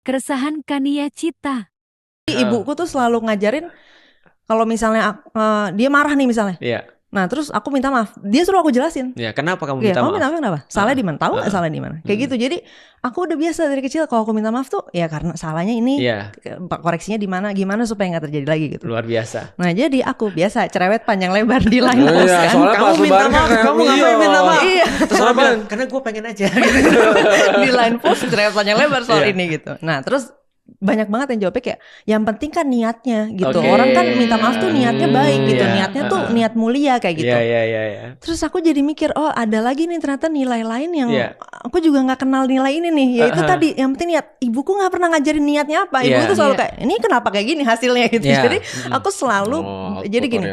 Keresahan Kania Cita. Ibuku tuh selalu ngajarin kalau misalnya dia marah nih misalnya. Iya. Nah terus aku minta maaf, dia suruh aku jelasin. Ya, kenapa kamu minta Kamu maaf? minta maaf kenapa? Salah di mana? Tahu nggak salah di mana? Kayak gitu. Jadi aku udah biasa dari kecil kalau aku minta maaf tuh ya karena salahnya ini, koreksinya di mana, gimana supaya nggak terjadi lagi gitu. Luar biasa. Nah jadi aku biasa cerewet panjang lebar di line post kan. Kamu minta maaf, kamu ngapain minta maaf? Iya. Terus bilang, karena gue pengen aja. Di line post cerewet panjang lebar soal ini gitu. Nah terus banyak banget yang jawabnya kayak yang penting kan niatnya gitu. Orang kan minta maaf tuh niatnya baik gitu. Niatnya tuh niat mulia kayak gitu. Terus aku jadi mikir, oh ada lagi nih ternyata nilai lain yang aku juga gak kenal nilai ini nih. Ya itu tadi yang penting niat. Ibuku gak pernah ngajarin niatnya apa. Ibuku tuh selalu kayak ini kenapa kayak gini hasilnya gitu. Jadi aku selalu jadi gini.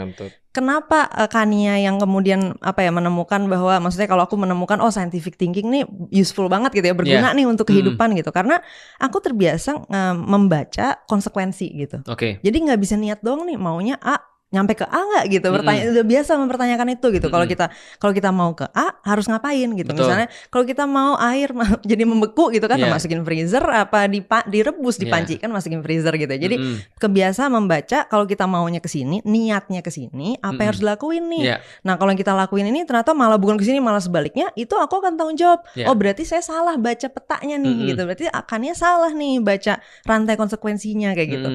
Kenapa Kania yang kemudian menemukan bahwa maksudnya kalau aku menemukan scientific thinking nih useful banget gitu ya, berguna nih untuk kehidupan gitu, karena aku terbiasa membaca konsekuensi gitu. Jadi nggak bisa niat doang nih maunya A nyampe ke A nggak gitu, bertanya udah biasa mempertanyakan itu gitu. Kalau kita mau ke A harus ngapain gitu. Misalnya kalau kita mau air jadi membeku gitu kan, masukin freezer apa direbus di panci kan masukin freezer gitu. Jadi kebiasa membaca kalau kita maunya ke sini, niatnya ke sini, apa yang harus dilakuin nih. Nah kalau yang kita lakuin ini ternyata malah bukan ke sini, malah sebaliknya, itu aku akan tanggung jawab. Oh berarti saya salah baca petanya nih gitu. Berarti akannya salah nih baca rantai konsekuensinya kayak gitu.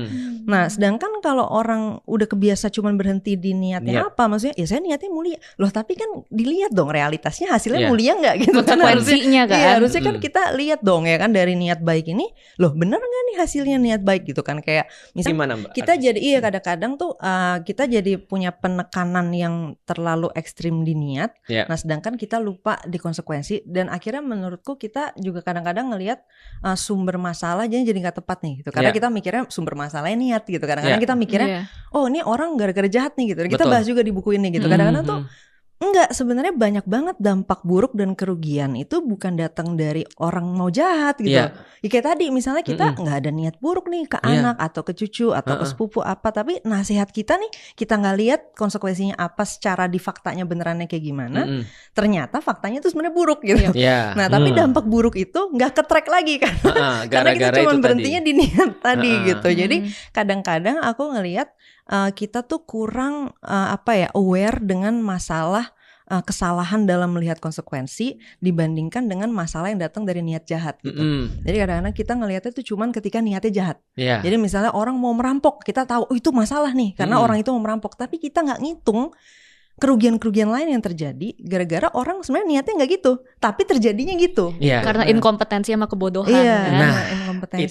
Nah sedangkan kalau orang udah kebiasa cuma berhenti di niatnya apa, maksudnya ya saya niatnya mulia loh, tapi kan dilihat dong realitasnya hasilnya mulia nggak gitu kan, konsekuensinya kan harusnya kan kita lihat dong ya kan dari niat baik ini loh bener nggak nih hasilnya niat baik gitu kan. Kayak misalnya kita jadi kadang-kadang tuh kita jadi punya penekanan yang terlalu ekstrim di niat, nah sedangkan kita lupa di konsekuensi, dan akhirnya menurutku kita juga kadang-kadang ngelihat sumber masalah jadi nggak tepat nih gitu, karena kita mikirnya sumber masalahnya niat gitu. Kadang-kadang kita mikirnya oh ini orang gara-gara jahat nih gitu. Kita bahas juga di buku ini gitu. Kadang-kadang tuh enggak, sebenarnya banyak banget dampak buruk dan kerugian itu bukan datang dari orang mau jahat gitu. Ya kayak tadi misalnya kita nggak ada niat buruk nih ke anak atau ke cucu atau ke sepupu apa, tapi nasihat kita nih kita nggak lihat konsekuensinya apa secara di faktanya benerannya kayak gimana. Ternyata faktanya itu sebenarnya buruk gitu. Nah tapi dampak buruk itu nggak ke-track lagi kan. Karena kita cuma berhentinya di niat tadi gitu. Jadi kadang-kadang aku ngelihat kita tuh kurang aware dengan masalah kesalahan dalam melihat konsekuensi dibandingkan dengan masalah yang datang dari niat jahat gitu. Jadi kadang-kadang kita ngelihatnya tuh cuman ketika niatnya jahat. Jadi misalnya orang mau merampok, kita tahu itu masalah nih karena orang itu mau merampok, tapi kita nggak ngitung kerugian-kerugian lain yang terjadi gara-gara orang sebenarnya niatnya nggak gitu, tapi terjadinya gitu. Karena inkompetensi sama kebodohan. Inkompetensi.